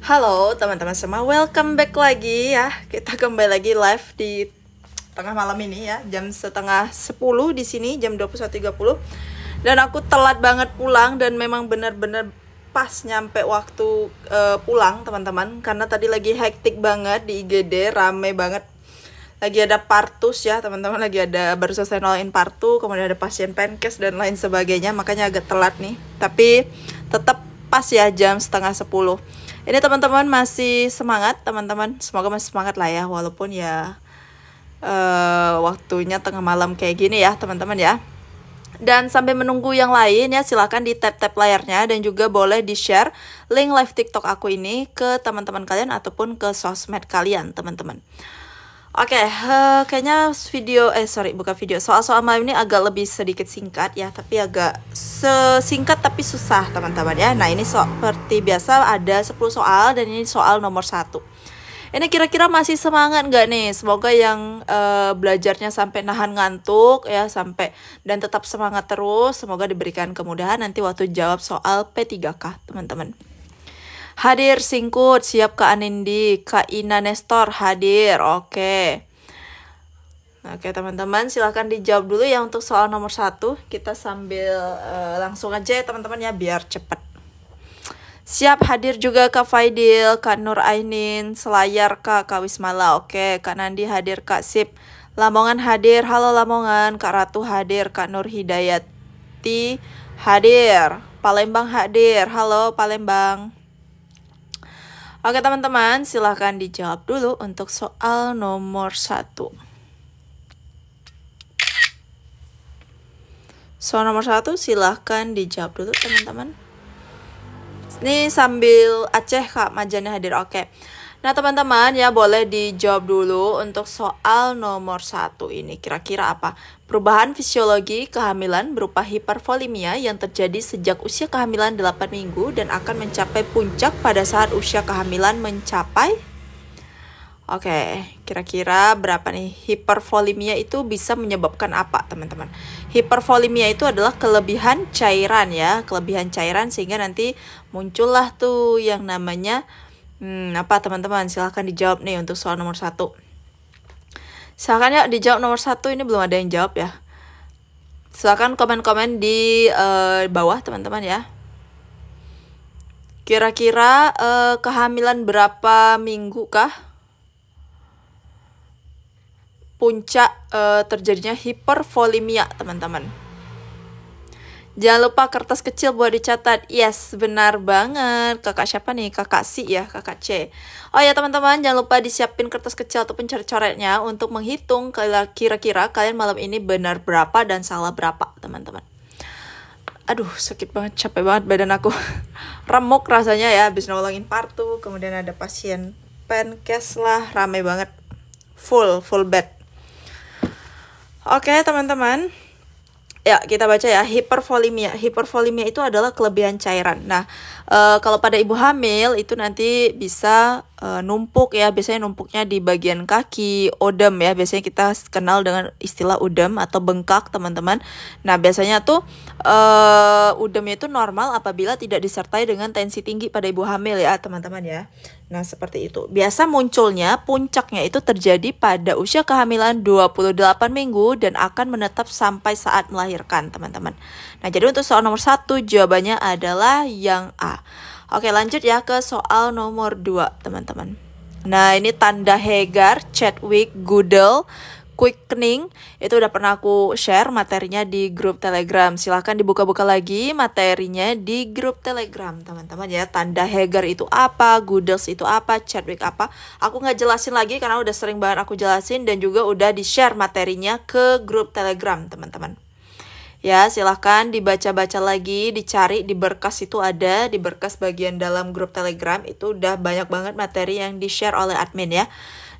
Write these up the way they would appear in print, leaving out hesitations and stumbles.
Halo teman-teman semua, welcome back lagi ya. Kita kembali lagi live di tengah malam ini ya, jam setengah 10 di sini, jam 21.30. Dan aku telat banget pulang dan memang benar-benar pas nyampe waktu pulang teman-teman. Karena tadi lagi hektik banget di IGD, rame banget. Lagi ada partus ya teman-teman, lagi ada baru selesai nolain partu, kemudian ada pasien penkes dan lain sebagainya. Makanya agak telat nih, tapi tetap pas ya jam setengah 10. Ini teman-teman masih semangat teman-teman, semoga masih semangat lah ya, walaupun ya waktunya tengah malam kayak gini ya teman-teman ya. Dan sampai menunggu yang lain ya, silahkan di tap-tap layarnya dan juga boleh di-share link live TikTok aku ini ke teman-teman kalian ataupun ke sosmed kalian teman-teman. Oke, kayaknya bukan video, soal-soal malam ini agak lebih sedikit singkat ya, tapi agak singkat tapi susah teman-teman ya. Nah ini seperti biasa ada 10 soal dan ini soal nomor 1. Ini kira-kira masih semangat nggak nih? Semoga yang belajarnya sampai nahan ngantuk ya, sampai dan tetap semangat terus. Semoga diberikan kemudahan nanti waktu jawab soal P3K teman-teman. Hadir Singkut, siap Kak Anindi, Kak Ina Nestor hadir, oke. Oke teman-teman, silahkan dijawab dulu ya untuk soal nomor 1. Kita sambil langsung aja ya teman-teman ya, biar cepat. Siap hadir juga Kak Faidil, Kak Nur Ainin, Selayar Kak Wismala, oke. Kak Nandi hadir, Kak Sip. Lamongan hadir, halo Lamongan. Kak Ratu hadir, Kak Nur Hidayati hadir. Palembang hadir, halo Palembang. Oke teman-teman, silahkan dijawab dulu untuk soal nomor 1. Soal nomor 1 silahkan dijawab dulu teman-teman. Ini sambil Aceh Kak Majani hadir, oke. Nah teman-teman ya, boleh dijawab dulu untuk soal nomor 1 ini. Kira-kira apa? Perubahan fisiologi kehamilan berupa hipervolemia yang terjadi sejak usia kehamilan 8 minggu dan akan mencapai puncak pada saat usia kehamilan mencapai. Oke, kira-kira berapa nih? Hipervolemia itu bisa menyebabkan apa teman-teman? Hipervolemia itu adalah kelebihan cairan ya, kelebihan cairan sehingga nanti muncullah tuh yang namanya apa teman-teman? Silahkan dijawab nih untuk soal nomor 1. Silahkan ya dijawab nomor 1, ini belum ada yang jawab ya. Silahkan komen-komen di bawah teman-teman ya. Kira-kira kehamilan berapa minggu kah puncak terjadinya hipervolemia teman-teman? Jangan lupa kertas kecil buat dicatat. Yes, benar banget. Kakak siapa nih? Kakak C ya, kakak C. Oh ya teman-teman, jangan lupa disiapin kertas kecil ataupun coret-coretnya untuk menghitung kira-kira kalian malam ini benar berapa dan salah berapa teman-teman. Aduh, sakit banget, capek banget badan aku. Remuk rasanya ya, habis nolongin partu, kemudian ada pasien penkes lah, rame banget. Full bed. Oke teman-teman, ya kita baca ya, hipervolemia. Hipervolemia itu adalah kelebihan cairan. Nah, kalau pada ibu hamil itu nanti bisa numpuk ya, biasanya numpuknya di bagian kaki, odem ya, biasanya kita kenal dengan istilah udem atau bengkak teman-teman. Nah biasanya tuh udemnya itu normal apabila tidak disertai dengan tensi tinggi pada ibu hamil ya teman-teman ya. Nah seperti itu. Biasa munculnya puncaknya itu terjadi pada usia kehamilan 28 minggu dan akan menetap sampai saat melahirkan teman-teman. Nah jadi untuk soal nomor 1 jawabannya adalah yang A. Oke lanjut ya ke soal nomor 2 teman-teman. Nah ini tanda Hegar, Chadwick, Goodell, quickening itu udah pernah aku share materinya di grup Telegram. Silahkan dibuka-buka lagi materinya di grup Telegram teman-teman ya. Tanda Hegar itu apa, Goodell itu apa, Chadwick apa. Aku nggak jelasin lagi karena udah sering banget aku jelasin dan juga udah di-share materinya ke grup Telegram teman-teman. Ya silahkan dibaca-baca lagi, dicari di berkas itu ada, di berkas bagian dalam grup Telegram itu udah banyak banget materi yang di-share oleh admin ya.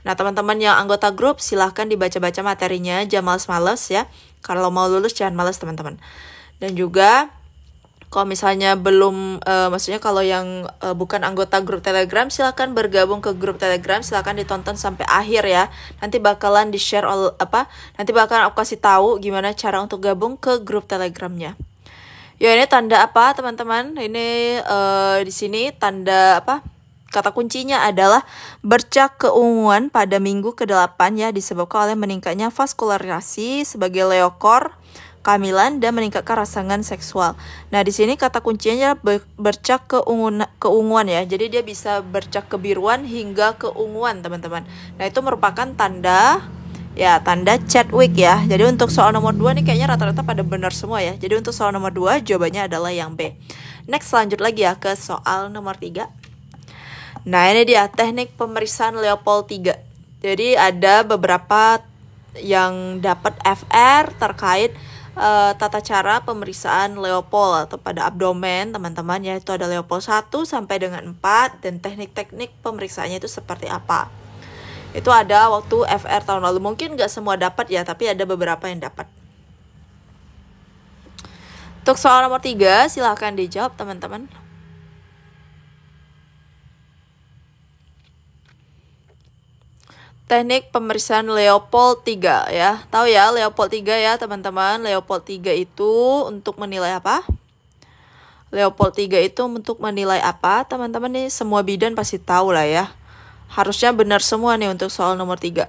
Nah teman-teman yang anggota grup silahkan dibaca-baca materinya, jangan males-males ya. Kalau mau lulus jangan males teman-teman. Dan juga kalau misalnya belum, maksudnya kalau yang bukan anggota grup Telegram, silahkan bergabung ke grup Telegram, silahkan ditonton sampai akhir ya. Nanti bakalan di-share nanti bakalan aku kasih tahu gimana cara untuk gabung ke grup Telegramnya. Ya ini tanda apa teman-teman? Ini di sini tanda apa? Kata kuncinya adalah bercak keunguan pada minggu ke-8 ya, disebabkan oleh meningkatnya vaskularisasi sebagai leukor, kehamilan, dan meningkatkan rangsangan seksual. Nah, di sini kata kuncinya bercak keunguan ya. Jadi dia bisa bercak kebiruan hingga keunguan, teman-teman. Nah, itu merupakan tanda Chadwick ya. Jadi untuk soal nomor 2 nih kayaknya rata-rata pada benar semua ya. Jadi untuk soal nomor 2 jawabannya adalah yang B. Next, lanjut lagi ya ke soal nomor 3. Nah, ini dia teknik pemeriksaan Leopold III. Jadi ada beberapa yang dapat FR terkait tata cara pemeriksaan Leopold atau pada abdomen, teman-teman, yaitu ada Leopold 1 sampai dengan 4 dan teknik-teknik pemeriksaannya itu seperti apa. Itu ada waktu FR tahun lalu. Mungkin nggak semua dapat ya, tapi ada beberapa yang dapat. Untuk soal nomor 3, silahkan dijawab, teman-teman. Teknik pemeriksaan Leopold III ya. Tahu ya Leopold III ya, teman-teman. Leopold III itu untuk menilai apa? Leopold III itu untuk menilai apa? Teman-teman nih semua bidan pasti tahu lah ya. Harusnya benar semua nih untuk soal nomor 3.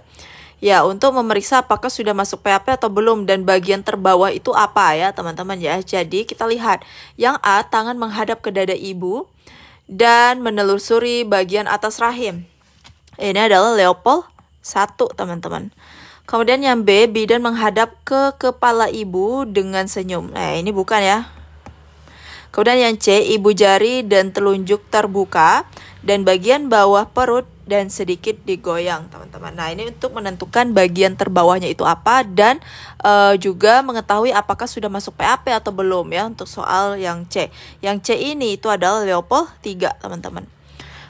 Ya, untuk memeriksa apakah sudah masuk PAP atau belum dan bagian terbawah itu apa ya, teman-teman ya. Jadi kita lihat. Yang A, tangan menghadap ke dada ibu dan menelusuri bagian atas rahim. Ini adalah Leopold 1, teman-teman. Kemudian yang B, bidan menghadap ke kepala ibu dengan senyum. Nah, ini bukan ya. Kemudian yang C, ibu jari dan telunjuk terbuka dan bagian bawah perut dan sedikit digoyang, teman-teman. Nah, ini untuk menentukan bagian terbawahnya itu apa dan juga mengetahui apakah sudah masuk PAP atau belum ya untuk soal yang C. Yang C ini itu adalah Leopold 3, teman-teman.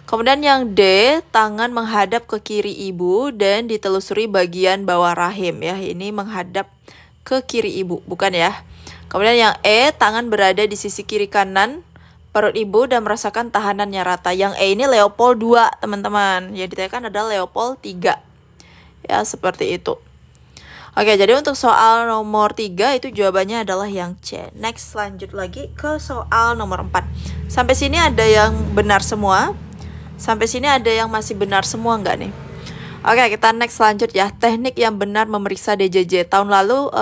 Kemudian yang D, tangan menghadap ke kiri ibu dan ditelusuri bagian bawah rahim ya. Ini menghadap ke kiri ibu, bukan ya. Kemudian yang E, tangan berada di sisi kiri kanan perut ibu dan merasakan tahanannya rata. Yang E ini Leopold 2, teman-teman. Yang ditanyakan adalah Leopold 3. Ya, seperti itu. Oke, jadi untuk soal nomor 3 itu jawabannya adalah yang C. Next, lanjut lagi ke soal nomor 4. Sampai sini ada yang benar semua. Sampai sini ada yang masih benar semua nggak nih? Oke, kita next lanjut ya. Teknik yang benar memeriksa DJJ. Tahun lalu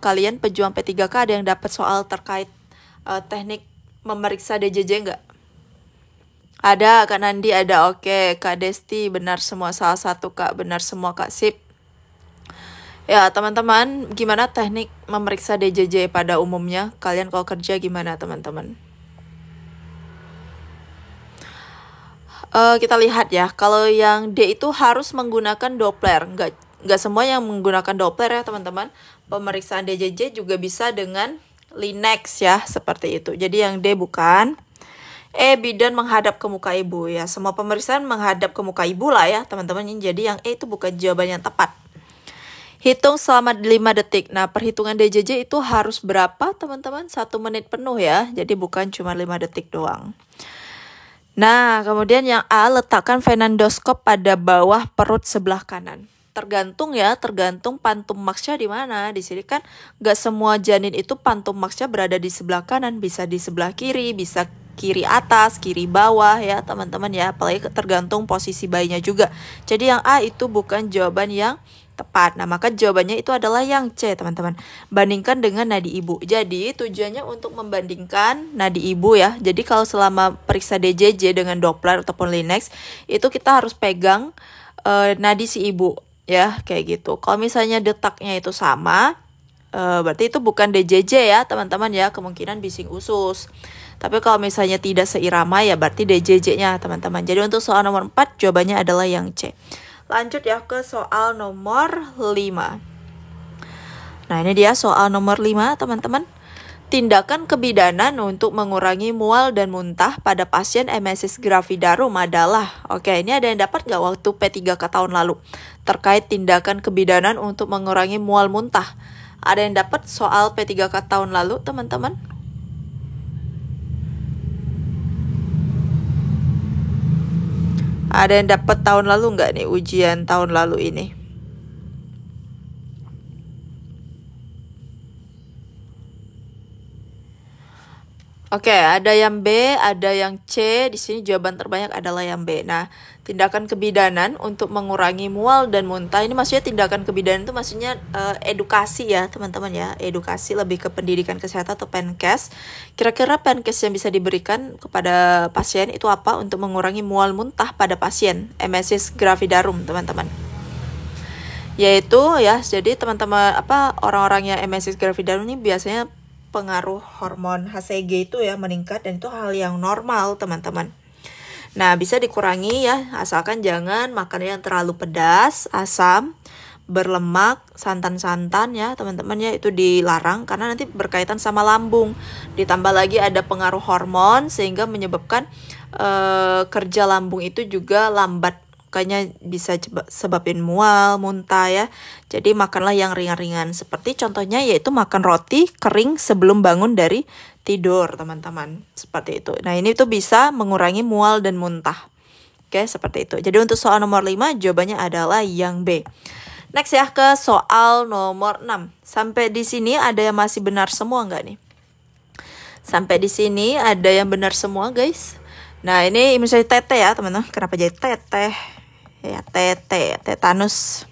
kalian pejuang P3K ada yang dapat soal terkait teknik memeriksa DJJ nggak? Ada, Kak Nandi ada. Oke, Kak Desti benar semua. Salah satu Kak benar semua, Kak. Sip. Ya, teman-teman, gimana teknik memeriksa DJJ pada umumnya? Kalian kalau kerja gimana, teman-teman? Kita lihat ya, kalau yang D itu harus menggunakan Doppler. Nggak semua yang menggunakan Doppler ya, teman-teman. Pemeriksaan DJJ juga bisa dengan Linex ya, seperti itu. Jadi yang D bukan. E, bidan menghadap ke muka ibu ya. Semua pemeriksaan menghadap ke muka ibu lah ya, teman-teman. Jadi yang E itu bukan jawaban yang tepat. Hitung selama 5 detik. Nah, perhitungan DJJ itu harus berapa, teman-teman? 1 menit penuh ya. Jadi bukan cuma 5 detik doang. Nah, kemudian yang A, letakkan fenendoskop pada bawah perut sebelah kanan. Tergantung ya, tergantung pantum maksnya di mana. Di sini kan nggak semua janin itu pantum maksnya berada di sebelah kanan, bisa di sebelah kiri, bisa kiri atas, kiri bawah ya, teman-teman ya. Apalagi tergantung posisi bayinya juga. Jadi yang A itu bukan jawaban yang tepat. Nah, maka jawabannya itu adalah yang C, teman-teman. Bandingkan dengan nadi ibu. Jadi, tujuannya untuk membandingkan nadi ibu ya. Jadi, kalau selama periksa DJJ dengan Doppler ataupun Linex, itu kita harus pegang nadi si ibu ya, kayak gitu. Kalau misalnya detaknya itu sama, berarti itu bukan DJJ ya, teman-teman ya. Kemungkinan bising usus. Tapi kalau misalnya tidak seirama ya berarti DJJ-nya, teman-teman. Jadi, untuk soal nomor 4, jawabannya adalah yang C. Lanjut ya ke soal nomor 5. Nah, ini dia soal nomor 5, teman-teman. Tindakan kebidanan untuk mengurangi mual dan muntah pada pasien emesis gravidarum adalah. Oke, ini ada yang dapat nggak waktu P3K tahun lalu? Terkait tindakan kebidanan untuk mengurangi mual muntah. Ada yang dapat soal P3K tahun lalu, teman-teman? Ada yang dapat tahun lalu nggak nih ujian tahun lalu ini? Oke, ada yang B, ada yang C. Di sini jawaban terbanyak adalah yang B. Nah, tindakan kebidanan untuk mengurangi mual dan muntah. Ini maksudnya tindakan kebidanan itu maksudnya edukasi ya, teman-teman ya. Edukasi lebih ke pendidikan kesehatan atau PENKES. Kira-kira PENKES yang bisa diberikan kepada pasien itu apa untuk mengurangi mual muntah pada pasien emesis gravidarum, teman-teman? Yaitu ya, jadi teman-teman orang-orang yang emesis gravidarum ini biasanya pengaruh hormon HCG itu ya meningkat, dan itu hal yang normal, teman-teman. Nah, bisa dikurangi ya, asalkan jangan makan yang terlalu pedas, asam, berlemak, santan-santan ya, teman-teman ya, itu dilarang karena nanti berkaitan sama lambung. Ditambah lagi ada pengaruh hormon sehingga menyebabkan kerja lambung itu juga lambat. Makanya bisa sebabin mual, muntah ya. Jadi makanlah yang ringan-ringan. Seperti contohnya yaitu makan roti kering sebelum bangun dari tidur, teman-teman. Seperti itu. Nah, ini tuh bisa mengurangi mual dan muntah. Oke, seperti itu. Jadi untuk soal nomor 5 jawabannya adalah yang B. Next ya, ke soal nomor 6. Sampai di sini ada yang masih benar semua nggak nih? Sampai di sini ada yang benar semua, guys. Nah, ini misalnya teteh ya, teman-teman. Kenapa jadi teteh? Ya, tetanus.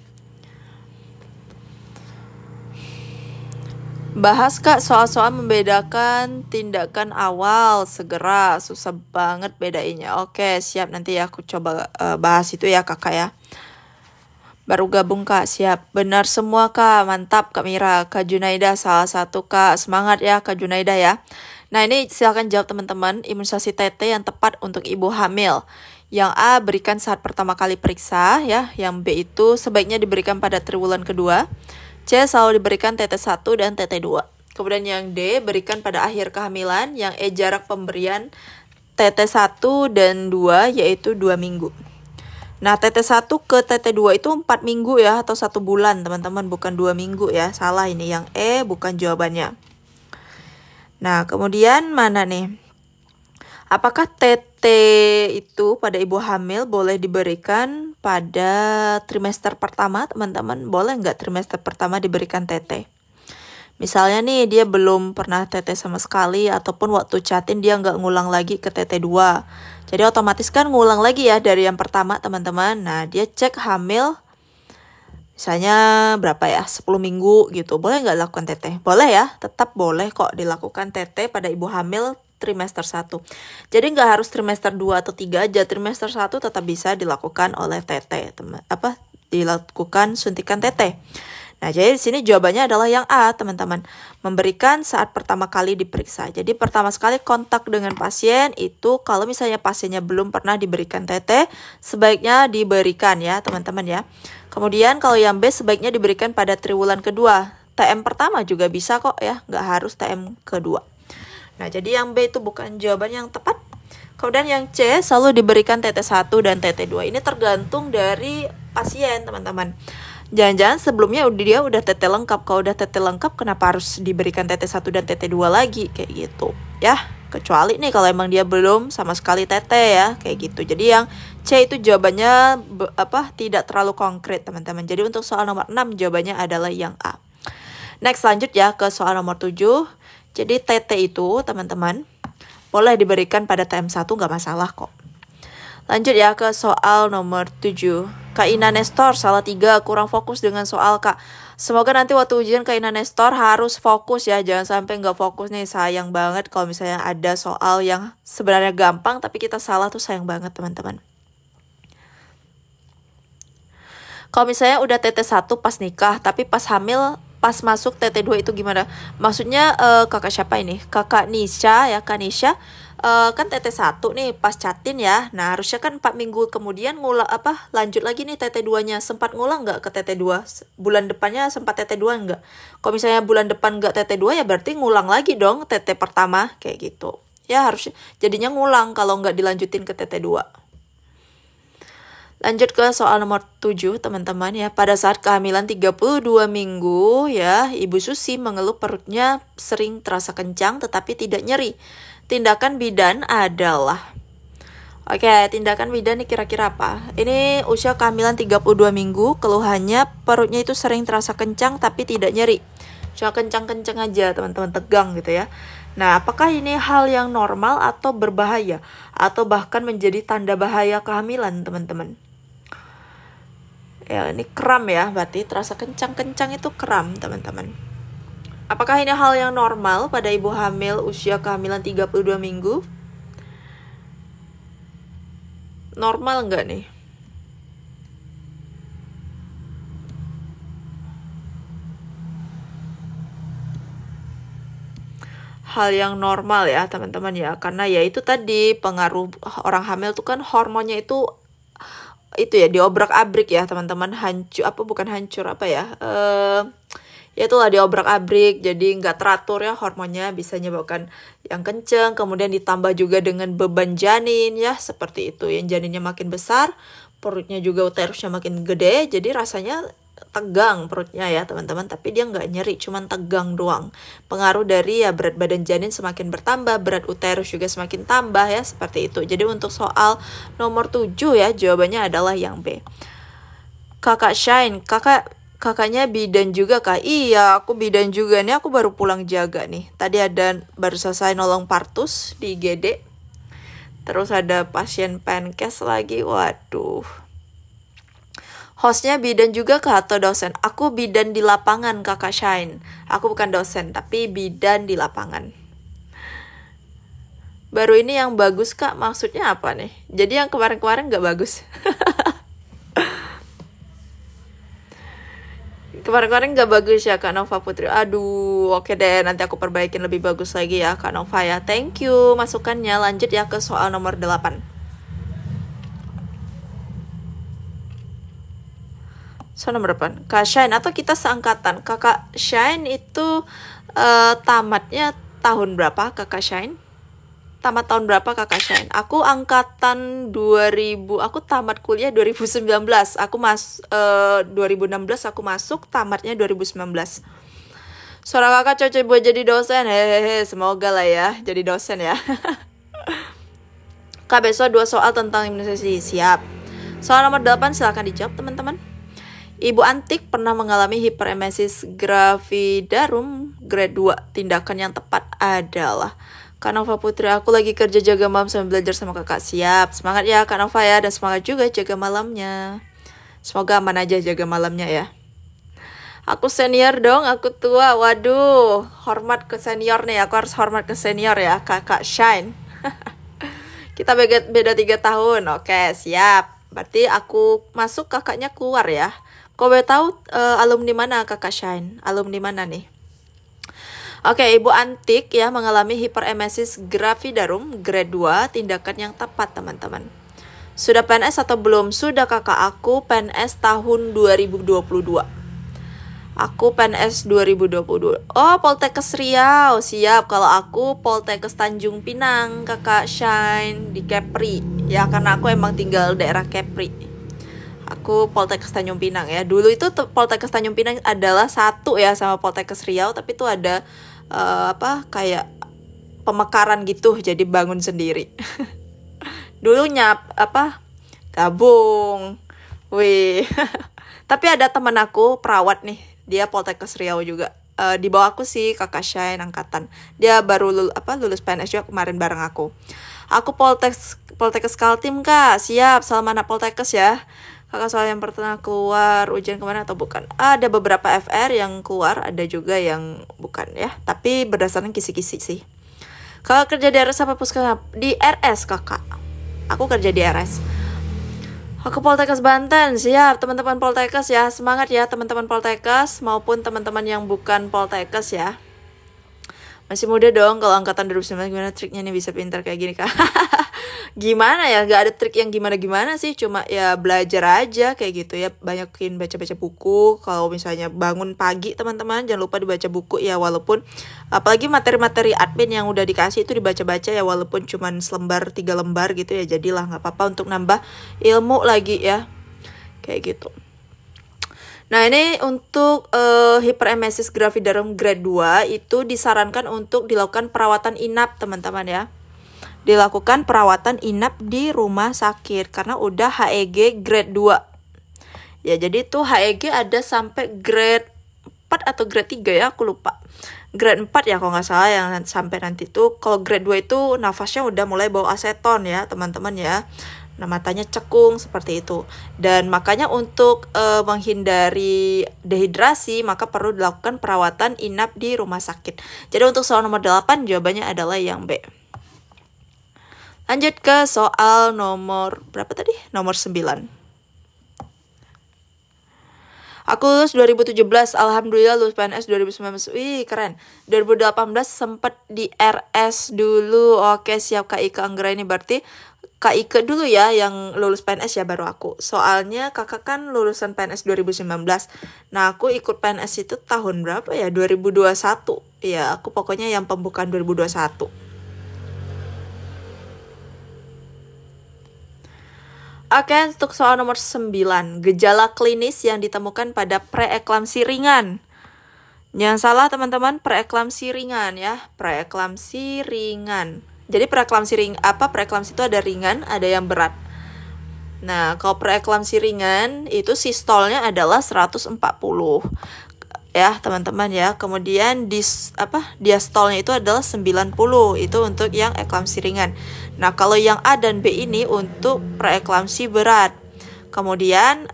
Bahas Kak soal-soal membedakan tindakan awal segera, susah banget bedainnya. Oke, siap, nanti ya aku coba bahas itu ya Kakak ya. Baru gabung Kak, siap. Benar semua Kak, mantap Kak Mira. Kak Junaida salah satu Kak, semangat ya Kak Junaida ya. Nah, ini silakan jawab teman-teman. Imunisasi TT yang tepat untuk ibu hamil. Yang A berikan saat pertama kali periksa ya. Yang B itu sebaiknya diberikan pada triwulan kedua. C selalu diberikan TT1 dan TT2. Kemudian yang D berikan pada akhir kehamilan. Yang E jarak pemberian TT1 dan 2 yaitu 2 minggu. Nah, TT1 ke TT2 itu 4 minggu ya, atau 1 bulan teman-teman, bukan 2 minggu ya. Salah ini, yang E bukan jawabannya. Nah, kemudian mana nih? Apakah TT itu pada ibu hamil boleh diberikan pada trimester pertama, teman-teman? Boleh nggak trimester pertama diberikan TT? Misalnya nih, dia belum pernah TT sama sekali, ataupun waktu catin dia nggak ngulang lagi ke TT2. Jadi otomatis kan ngulang lagi ya dari yang pertama, teman-teman. Nah, dia cek hamil, misalnya berapa ya, 10 minggu gitu. Boleh nggak lakukan TT? Boleh ya, tetap boleh kok dilakukan TT pada ibu hamil trimester 1. Jadi nggak harus trimester 2 atau 3 aja. Trimester 1 tetap bisa dilakukan oleh TT, dilakukan suntikan TT. Nah, jadi di sini jawabannya adalah yang A, teman-teman. Memberikan saat pertama kali diperiksa. Jadi pertama sekali kontak dengan pasien itu kalau misalnya pasiennya belum pernah diberikan TT, sebaiknya diberikan ya, teman-teman ya. Kemudian kalau yang B sebaiknya diberikan pada triwulan kedua. TM pertama juga bisa kok ya, nggak harus TM kedua. Nah, jadi yang B itu bukan jawaban yang tepat. Kemudian yang C selalu diberikan TT1 dan TT2. Ini tergantung dari pasien, teman-teman. Jangan-jangan sebelumnya dia udah TT lengkap. Kalau udah TT lengkap, kenapa harus diberikan TT1 dan TT2 lagi? Kayak gitu. Ya, kecuali nih kalau emang dia belum sama sekali TT ya. Kayak gitu. Jadi yang C itu jawabannya tidak terlalu konkret, teman-teman. Jadi untuk soal nomor 6 jawabannya adalah yang A. Next, lanjut ya ke soal nomor 7. Jadi TT itu, teman-teman, boleh diberikan pada TM1, nggak masalah kok. Lanjut ya ke soal nomor 7. Kak Ina Nestor, salah 3, kurang fokus dengan soal Kak. Semoga nanti waktu ujian Kak Ina Nestor harus fokus ya, jangan sampai nggak fokus nih. Sayang banget kalau misalnya ada soal yang sebenarnya gampang tapi kita salah tuh, sayang banget teman-teman. Kalau misalnya udah TT1 pas nikah tapi pas hamil, pas masuk TT2 itu gimana? Maksudnya kakak siapa ini? Kakak Nisha ya, Kak Nisha. Kan TT1 nih pas catin ya. Nah, harusnya kan 4 minggu kemudian lanjut lagi nih TT2-nya. Sempat ngulang nggak ke TT2? Bulan depannya sempat TT2 nggak? Kalau misalnya bulan depan nggak TT2 ya berarti ngulang lagi dong TT pertama, kayak gitu. Ya harusnya jadinya ngulang kalau nggak dilanjutin ke TT2. Lanjut ke soal nomor 7, teman-teman ya. Pada saat kehamilan 32 minggu ya, Ibu Susi mengeluh perutnya sering terasa kencang tetapi tidak nyeri. Tindakan bidan adalah, oke, tindakan bidan ini kira-kira apa? Ini usia kehamilan 32 minggu, keluhannya perutnya itu sering terasa kencang tapi tidak nyeri. Cuma kencang-kencang aja teman-teman, tegang gitu ya. Nah, apakah ini hal yang normal atau berbahaya? Atau bahkan menjadi tanda bahaya kehamilan teman-teman? Ya, ini kram ya, berarti terasa kencang-kencang itu kram teman-teman. Apakah ini hal yang normal pada ibu hamil usia kehamilan 32 minggu? Normal nggak nih? Hal yang normal ya teman-teman ya, karena ya itu tadi pengaruh orang hamil tuh kan hormonnya itu ya diobrak-abrik ya teman-teman, hancur apa ya, ya itulah diobrak-abrik, jadi nggak teratur ya hormonnya, bisa menyebabkan yang kenceng, kemudian ditambah juga dengan beban janin ya, seperti itu. Yang janinnya makin besar, perutnya juga uterusnya makin gede, jadi rasanya tegang perutnya ya teman-teman, tapi dia nggak nyeri, cuman tegang doang. Pengaruh dari ya berat badan janin semakin bertambah, berat uterus juga semakin tambah ya, seperti itu. Jadi untuk soal nomor 7 ya, jawabannya adalah yang B. Kakak Shine, kakaknya bidan juga kak? Iya, aku bidan juga nih, aku baru pulang jaga nih. Tadi baru selesai nolong partus di IGD. Terus ada pasien pankes lagi, waduh. Hostnya bidan juga kak atau dosen? Aku bidan di lapangan kakak Shine. Aku bukan dosen, tapi bidan di lapangan. Baru ini yang bagus kak, maksudnya apa nih? Jadi yang kemarin-kemarin gak bagus. Kemarin-kemarin gak bagus ya Kak Nova Putri. Aduh, oke deh, nanti aku perbaikin lebih bagus lagi ya Kak Nova ya. Thank you masukannya. Lanjut ya ke soal nomor 8. Soal nomor 8. Kak Shine atau kita seangkatan. Kakak Shine itu tamatnya tahun berapa Kakak Shine? Tamat tahun berapa Kakak Shine? Aku angkatan 2000, aku tamat kuliah 2019. Aku 2016 aku masuk, tamatnya 2019. Suara kakak cocok buat jadi dosen. Hehehe, semoga lah ya jadi dosen ya. Kak, besok 2 soal tentang imunisasi. Siap. Soal nomor 8 silahkan dijawab teman-teman. Ibu Antik pernah mengalami hiperemesis gravidarum grade 2. Tindakan yang tepat adalah... Kak Nova Putri, aku lagi kerja jaga malam sambil belajar sama kakak. Siap, semangat ya Kak Nova ya, dan semangat juga jaga malamnya. Semoga aman aja jaga malamnya ya. Aku senior dong, aku tua. Waduh, hormat ke senior nih, aku harus hormat ke senior ya, Kakak Shine. Kita beda 3 tahun, oke siap. Berarti aku masuk, kakaknya keluar ya. Kau boleh tahu alumni mana Kakak Shine? Alumni mana nih? Oke, Ibu Antik ya mengalami hiperemesis gravidarum grade 2, tindakan yang tepat teman-teman. Sudah PNS atau belum? Sudah kakak, aku PNS tahun 2022. Aku PNS 2022. Oh, Poltekkes Riau, siap. Kalau aku Poltekkes Tanjung Pinang, Kakak Shine di Kepri. Ya, karena aku emang tinggal daerah Kepri. Aku Poltekkes Tanjung Pinang ya. Dulu itu Poltekkes Tanjung Pinang adalah satu ya sama Poltekkes Riau, tapi itu ada kayak pemekaran gitu, jadi bangun sendiri. Dulunya gabung. Wih. Tapi ada teman aku perawat nih, dia Poltekkes Riau juga. Di bawah aku sih Kakak Shine angkatan. Dia baru lulus PNS juga kemarin bareng aku. Aku Poltekkes Kaltim Kak. Siap, salam anak Poltekkes ya. Kakak soal yang pernah keluar ujian kemarin atau bukan? Ada beberapa FR yang keluar, ada juga yang bukan ya. Tapi berdasarkan kisi-kisi sih. Kakak kerja di RS apa puskesmas? Di RS kakak. Aku kerja di RS. Aku Poltekkes Banten. Siap teman-teman Poltekkes ya. Semangat ya teman-teman Poltekkes maupun teman-teman yang bukan Poltekkes ya. Masih muda dong, kalau angkatan 2019 gimana triknya nih bisa pintar kayak gini Kak? Gimana ya, gak ada trik yang gimana-gimana sih, cuma ya belajar aja kayak gitu ya. Banyakin baca-baca buku, kalau misalnya bangun pagi teman-teman jangan lupa dibaca buku ya, walaupun apalagi materi-materi admin yang udah dikasih itu dibaca-baca ya, walaupun cuman selembar 3 lembar gitu ya, jadilah gak apa-apa untuk nambah ilmu lagi ya, kayak gitu. Nah ini untuk hiperemesis gravidarum grade 2 itu disarankan untuk dilakukan perawatan inap teman-teman ya. Dilakukan perawatan inap di rumah sakit karena udah HEG grade 2. Ya jadi tuh HEG ada sampai grade 4 atau grade 3 ya, aku lupa. Grade 4 ya kalau nggak salah yang sampai nanti tuh. Kalau grade 2 itu nafasnya udah mulai bau aseton ya teman-teman ya. Nah, matanya cekung seperti itu. Dan makanya untuk menghindari dehidrasi, maka perlu dilakukan perawatan inap di rumah sakit. Jadi untuk soal nomor 8, jawabannya adalah yang B. Lanjut ke soal nomor berapa tadi? Nomor 9. Aku lulus 2017, alhamdulillah lulus PNS 2019. Wih, keren. 2018 sempet di RS dulu. Oke, siap Kak Ika Anggra ini berarti Kak Ika dulu ya yang lulus PNS ya, baru aku. Soalnya kakak kan lulusan PNS 2019. Nah, aku ikut PNS itu tahun berapa ya? 2021. Ya, aku pokoknya yang pembukaan 2021. Oke, untuk soal nomor 9. Gejala klinis yang ditemukan pada preeklamsi ringan. Jangan salah teman-teman, preeklamsi ringan ya. Preeklamsi ringan. Jadi preeklamsi itu ada ringan, ada yang berat. Nah, kalau preeklamsi ringan itu sistolnya adalah 140. Ya, teman-teman ya. Kemudian diastolnya itu adalah 90. Itu untuk yang eklamsi ringan. Nah, kalau yang A dan B ini untuk preeklamsi berat. Kemudian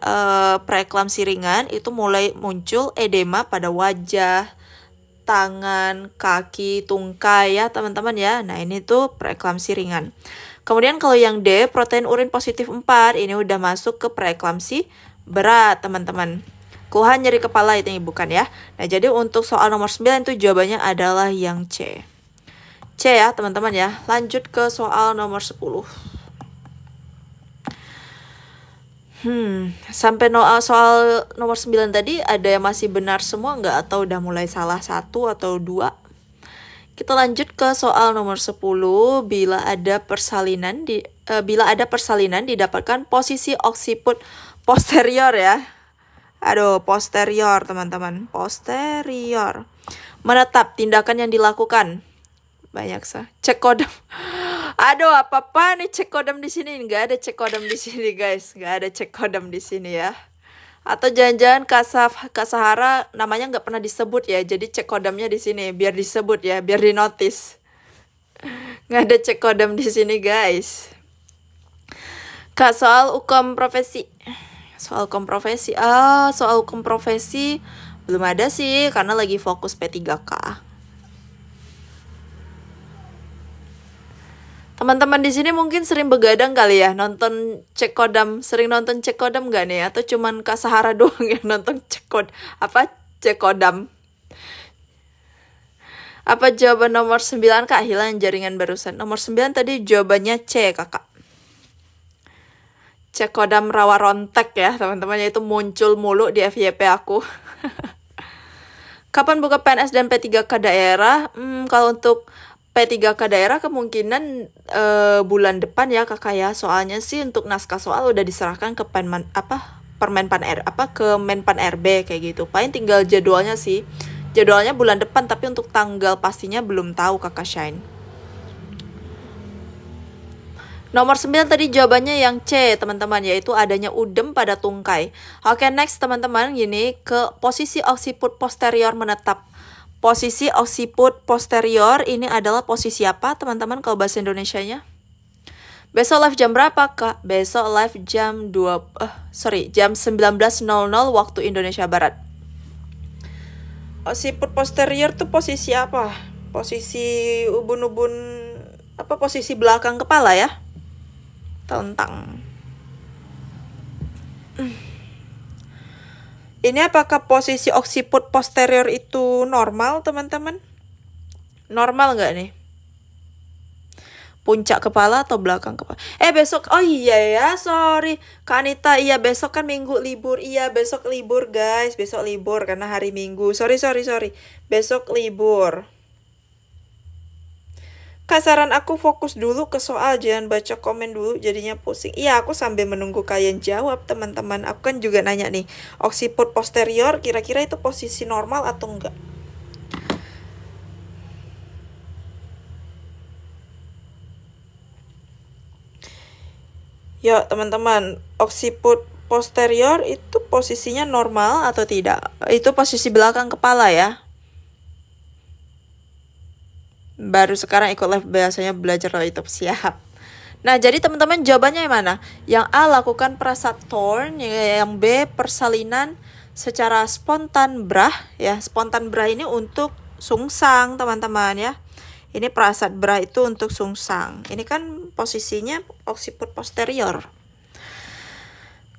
preeklamsi ringan itu mulai muncul edema pada wajah, tangan, kaki, tungkai ya, teman-teman ya. Nah, ini tuh preeklamsi ringan. Kemudian kalau yang D, protein urin positif 4, ini udah masuk ke preeklamsi berat, teman-teman. Keluhan nyeri kepala itu bukan ya. Nah, jadi untuk soal nomor 9 itu jawabannya adalah yang C. C ya, teman-teman ya. Lanjut ke soal nomor 10. Sampai soal nomor 9 tadi ada yang masih benar semua nggak? Atau udah mulai salah 1 atau 2? Kita lanjut ke soal nomor 10. Bila ada persalinan didapatkan posisi oksiput posterior ya. Aduh, posterior teman-teman. Posterior. Menetap, tindakan yang dilakukan. Banyak cek kodam. Aduh, apa nih cek kodam di sini? Nggak ada cek kodam di sini, guys. Nggak ada cek kodam di sini ya. Atau jangan-jangan Kak Sahara namanya nggak pernah disebut ya. Jadi cek kodamnya di sini biar disebut ya, biar dinotis. Nggak ada cek kodam di sini, guys. Kak, soal hukum profesi. Soal hukum profesi belum ada sih karena lagi fokus P3K. Teman-teman di sini mungkin sering begadang kali ya nonton cek kodam, sering nonton cek kodam gak nih? Atau cuman Kak Sahara doang yang nonton cek kodam? Apa jawaban nomor 9 Kak? Hilang jaringan barusan. Nomor 9 tadi jawabannya C, Kakak. Cek kodam rawa rontek ya teman-teman, itu muncul mulu di FYP aku. Kapan buka PNS dan P3K daerah? Kalau untuk P3K daerah kemungkinan bulan depan ya kakak ya. Soalnya sih untuk naskah soal udah diserahkan ke Menpan RB kayak gitu. Paling tinggal jadwalnya sih. Jadwalnya bulan depan tapi untuk tanggal pastinya belum tahu kakak Shine. Nomor 9 tadi jawabannya yang C, teman-teman, yaitu adanya udem pada tungkai. Oke, next teman-teman, gini ke posisi oksiput posterior menetap. Posisi oksiput posterior ini adalah posisi apa, teman-teman, kalau bahasa Indonesianya? Besok live jam berapa, Kak? Besok live jam 19.00 waktu Indonesia Barat. Oksiput posterior tuh posisi apa? Posisi ubun-ubun, posisi belakang kepala ya? Telentang. Ini apakah posisi oksiput posterior itu normal, teman-teman? Normal nggak nih? Puncak kepala atau belakang kepala? Besok, oh iya ya, sorry Kak Anita, iya besok kan minggu libur. Iya besok libur guys, besok libur karena hari Minggu. Sorry, besok libur. Kak, saran aku fokus dulu ke soal, jangan baca komen dulu jadinya pusing. Iya, aku sambil menunggu kalian jawab teman-teman. Aku kan juga nanya nih, oksiput posterior kira-kira itu posisi normal atau enggak? Ya teman-teman, oksiput posterior itu posisinya normal atau tidak? Itu posisi belakang kepala ya. Baru sekarang ikut live biasanya belajar loh itu, siap. Nah, jadi teman-teman jawabannya yang mana? Yang A, lakukan prasatorn, yang B, persalinan secara spontan brah ya. Spontan brah ini untuk sungsang, teman-teman ya. Ini prasat brah itu untuk sungsang. Ini kan posisinya occiput posterior.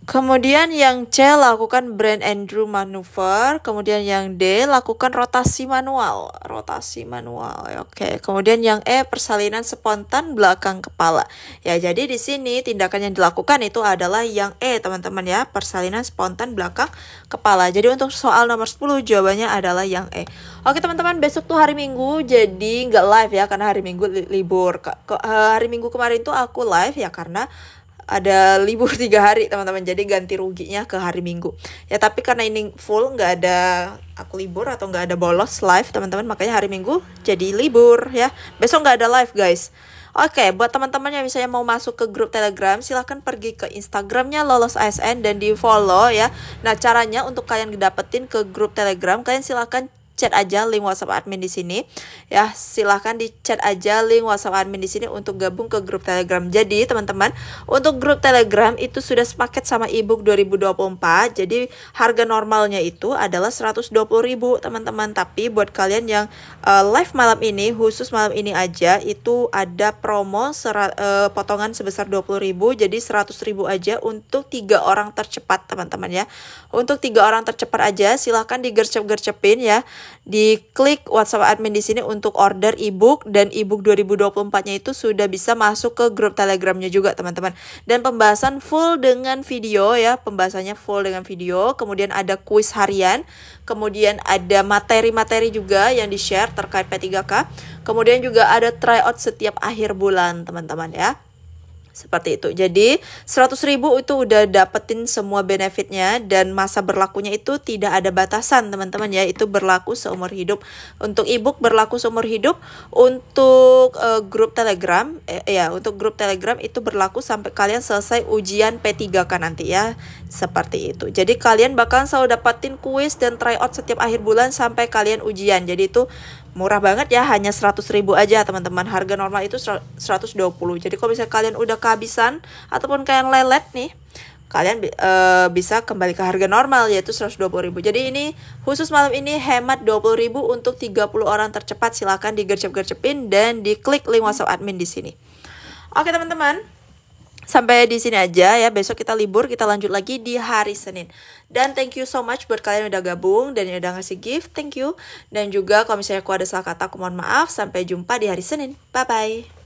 Kemudian yang C, lakukan Brand Andrew maneuver. Kemudian yang D, lakukan rotasi manual. Rotasi manual. Oke. Kemudian yang E, persalinan spontan belakang kepala. Ya, jadi di sini tindakan yang dilakukan itu adalah yang E, teman-teman ya. Persalinan spontan belakang kepala. Jadi untuk soal nomor 10 jawabannya adalah yang E. Oke, teman-teman, besok tuh hari Minggu, jadi nggak live ya karena hari Minggu libur. Hari Minggu kemarin tuh aku live ya karena ada libur 3 hari, teman-teman, jadi ganti ruginya ke hari Minggu ya. Tapi karena ini full nggak ada aku libur atau nggak ada bolos live, teman-teman, makanya hari Minggu jadi libur ya. Besok nggak ada live, guys. Oke, buat teman-teman yang misalnya mau masuk ke grup Telegram, silahkan pergi ke Instagramnya Lolos ASN dan di follow ya. Nah, caranya untuk kalian dapetin ke grup Telegram, kalian silahkan chat aja link WhatsApp admin di sini ya. Silahkan di chat aja link WhatsApp admin di sini untuk gabung ke grup Telegram. Jadi teman-teman, untuk grup Telegram itu sudah sepaket sama ebook 2024. Jadi harga normalnya itu adalah 120.000, teman-teman. Tapi buat kalian yang live malam ini, khusus malam ini aja, itu ada promo potongan sebesar 20.000. Jadi 100.000 aja untuk 3 orang tercepat, teman-teman ya. Untuk 3 orang tercepat aja, silahkan digercep-gercepin ya. Diklik WhatsApp admin di sini untuk order ebook, dan ebook 2024-nya itu sudah bisa masuk ke grup Telegramnya juga, teman-teman. Dan pembahasan full dengan video ya, pembahasannya full dengan video. Kemudian ada kuis harian, kemudian ada materi-materi juga yang di-share terkait P3K. Kemudian juga ada tryout setiap akhir bulan, teman-teman ya. Seperti itu. Jadi 100.000 itu udah dapetin semua benefitnya, dan masa berlakunya itu tidak ada batasan, teman-teman ya. Itu berlaku seumur hidup. Untuk ebook berlaku seumur hidup. Untuk grup Telegram untuk grup Telegram itu berlaku sampai kalian selesai ujian P3K nanti ya. Seperti itu. Jadi kalian bakalan selalu dapatin kuis dan tryout setiap akhir bulan sampai kalian ujian. Jadi itu murah banget ya, hanya 100.000 aja, teman-teman. Harga normal itu 120. Jadi kalau misalnya kalian udah kehabisan ataupun kalian lelet nih, kalian bisa kembali ke harga normal, yaitu 120.000. Jadi ini khusus malam ini hemat 20.000 untuk 30 orang tercepat. Silahkan digercep-gercepin dan diklik link WhatsApp admin di sini. Oke, teman-teman, sampai di sini aja ya. Besok kita libur, kita lanjut lagi di hari Senin. Dan thank you so much buat kalian yang udah gabung dan yang udah ngasih gift, thank you. Dan juga kalau misalnya aku ada salah kata, aku mohon maaf. Sampai jumpa di hari Senin. Bye-bye.